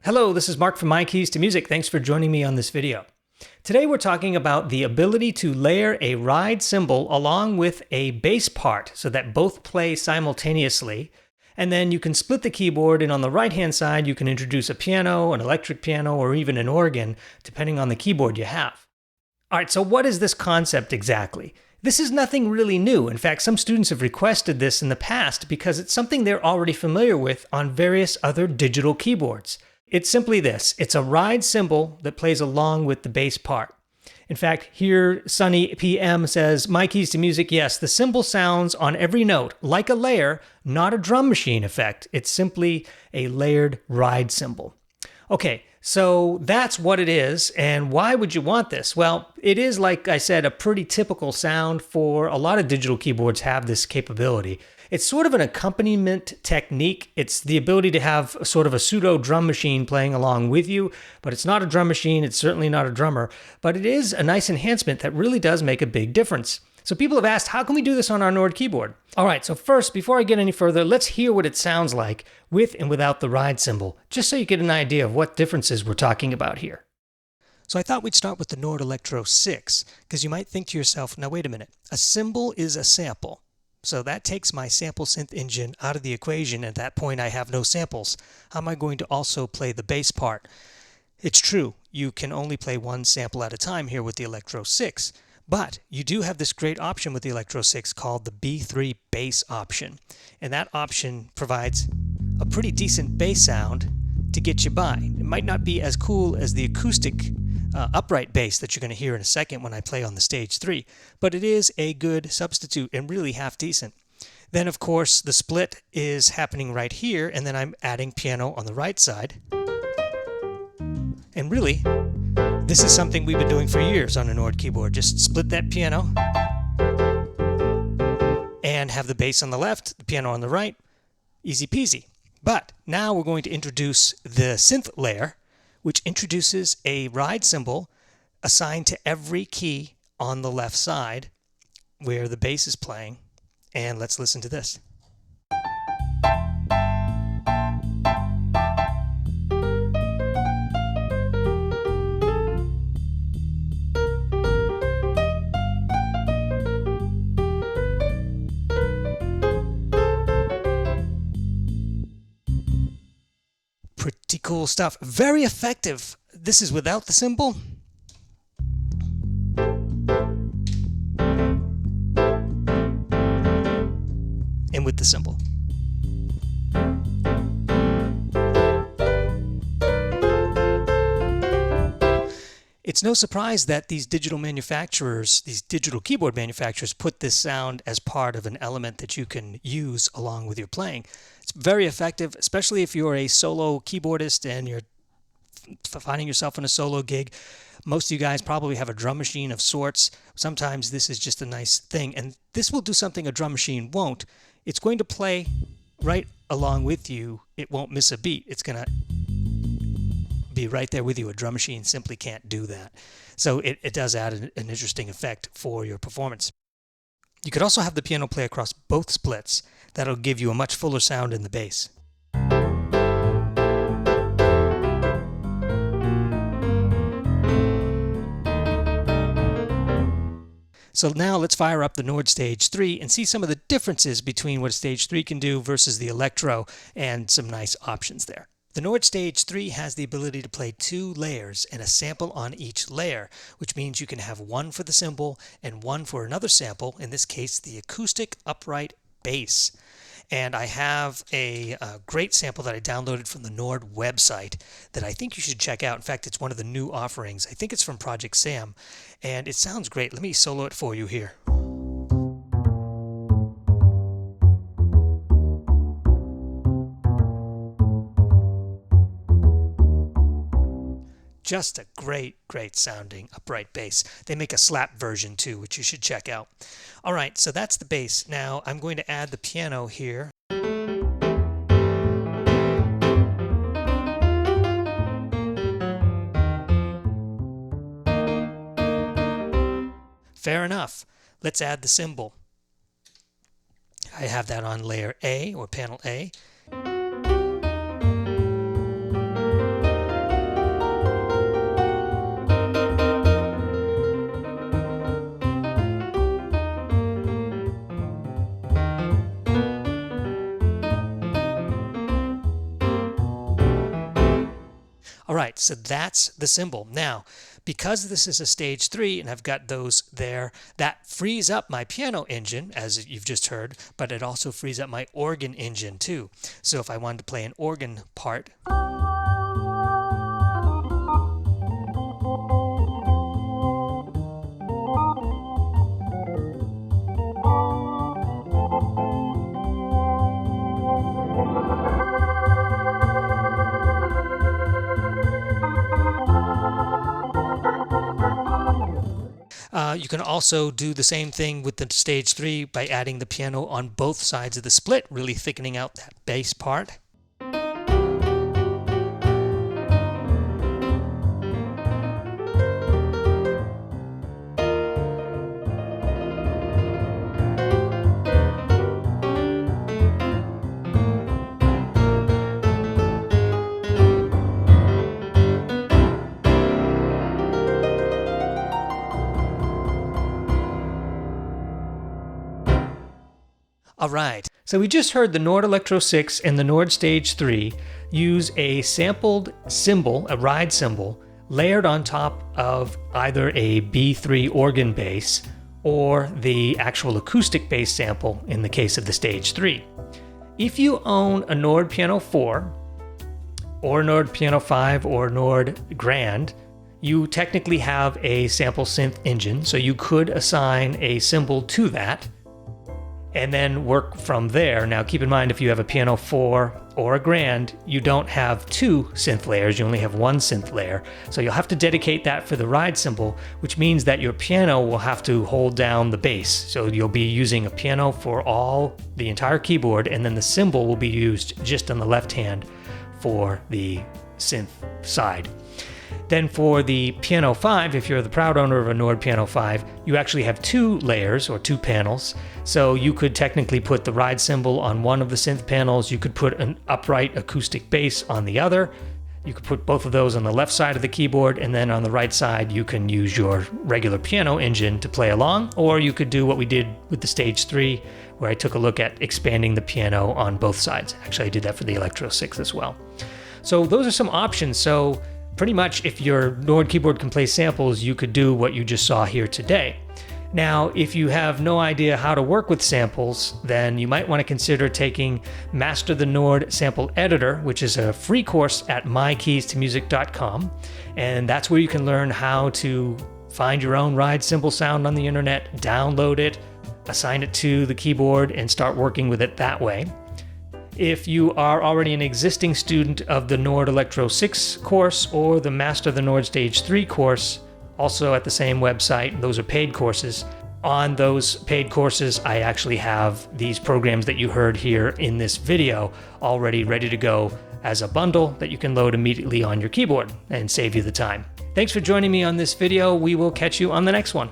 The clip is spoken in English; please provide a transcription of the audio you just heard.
Hello, this is Mark from My Keys to Music. Thanks for joining me on this video. Today we're talking about the ability to layer a ride cymbal along with a bass part so that both play simultaneously. And then you can split the keyboard, and on the right-hand side you can introduce a piano, an electric piano, or even an organ, depending on the keyboard you have. All right, so what is this concept exactly? This is nothing really new. In fact, some students have requested this in the past because it's something they're already familiar with on various other digital keyboards. It's simply this. It's a ride cymbal that plays along with the bass part. In fact, here Sunny PM says, My Keys to Music, yes, the cymbal sounds on every note like a layer, not a drum machine effect. It's simply a layered ride cymbal. Okay, so that's what it is, and why would you want this? Well, it is, like I said, a pretty typical sound for a lot of digital keyboards have this capability. It's sort of an accompaniment technique. It's the ability to have sort of a pseudo drum machine playing along with you, but it's not a drum machine. It's certainly not a drummer, but it is a nice enhancement that really does make a big difference. So people have asked, how can we do this on our Nord keyboard? All right, so first, before I get any further, let's hear what it sounds like with and without the ride cymbal, just so you get an idea of what differences we're talking about here. So I thought we'd start with the Nord Electro 6, because you might think to yourself, now wait a minute, a cymbal is a sample. So that takes my sample synth engine out of the equation. At that point, I have no samples. How am I going to also play the bass part? It's true, you can only play one sample at a time here with the Electro 6. But you do have this great option with the Electro 6 called the B3 bass option. And that option provides a pretty decent bass sound to get you by. It might not be as cool as the acoustic upright bass that you're going to hear in a second when I play on the Stage 3, but it is a good substitute and really half decent. Then, of course, the split is happening right here, and then I'm adding piano on the right side. And really, this is something we've been doing for years on a Nord keyboard. Just split that piano and have the bass on the left, the piano on the right. Easy peasy. But now we're going to introduce the synth layer, which introduces a ride cymbal assigned to every key on the left side where the bass is playing. And let's listen to this. Pretty cool stuff. Very effective. This is without the cymbal. And with the cymbal. It's no surprise that these digital manufacturers, these digital keyboard manufacturers, put this sound as part of an element that you can use along with your playing. It's very effective, especially if you're a solo keyboardist and you're finding yourself in a solo gig. Most of you guys probably have a drum machine of sorts. Sometimes this is just a nice thing, and this will do something a drum machine won't. It's going to play right along with you. It won't miss a beat. It's going to be right there with you. A drum machine simply can't do that. So it does add an interesting effect for your performance. You could also have the piano play across both splits. That'll give you a much fuller sound in the bass. So now let's fire up the Nord Stage 3 and see some of the differences between what Stage 3 can do versus the Electro, and some nice options there. The Nord Stage 3 has the ability to play 2 layers and a sample on each layer, which means you can have one for the cymbal and one for another sample, in this case the acoustic upright bass. And I have a great sample that I downloaded from the Nord website that I think you should check out. In fact, it's one of the new offerings. I think it's from Project Sam, and it sounds great. Let me solo it for you here. Just a great sounding upright bass. They make a slap version too, which you should check out. All right, so that's the bass. Now I'm going to add the piano here. Fair enough. Let's add the cymbal. I have that on layer A, or panel A. All right, so that's the cymbal. Now, because this is a stage 3 and I've got those there, that frees up my piano engine, as you've just heard, but it also frees up my organ engine too. So if I wanted to play an organ part, you can also do the same thing with the stage 3 by adding the piano on both sides of the split, really thickening out that bass part. All right, so we just heard the Nord Electro 6 and the Nord Stage 3 use a sampled cymbal, a ride cymbal, layered on top of either a B3 organ bass or the actual acoustic bass sample in the case of the Stage 3. If you own a Nord Piano 4 or Nord Piano 5 or Nord Grand, you technically have a sample synth engine, so you could assign a cymbal to that and then work from there. Now keep in mind, if you have a Piano 4 or a Grand, you don't have 2 synth layers, you only have 1 synth layer. So you'll have to dedicate that for the ride cymbal, which means that your piano will have to hold down the bass. So you'll be using a piano for the entire keyboard, and then the cymbal will be used just on the left hand for the synth side. Then for the Piano 5, if you're the proud owner of a Nord Piano 5, you actually have 2 layers or 2 panels. So you could technically put the ride cymbal on one of the synth panels, you could put an upright acoustic bass on the other, you could put both of those on the left side of the keyboard, and then on the right side you can use your regular piano engine to play along, or you could do what we did with the Stage 3, where I took a look at expanding the piano on both sides. Actually, I did that for the Electro 6 as well. So those are some options. So pretty much, if your Nord keyboard can play samples, you could do what you just saw here today. Now, if you have no idea how to work with samples, then you might want to consider taking Master the Nord Sample Editor, which is a free course at mykeystomusic.com. And that's where you can learn how to find your own ride cymbal sound on the internet, download it, assign it to the keyboard, and start working with it that way. If you are already an existing student of the Nord Electro 6 course or the Master the Nord Stage 3 course, also at the same website, those are paid courses. On those paid courses, I actually have these programs that you heard here in this video already ready to go as a bundle that you can load immediately on your keyboard and save you the time. Thanks for joining me on this video. We will catch you on the next one.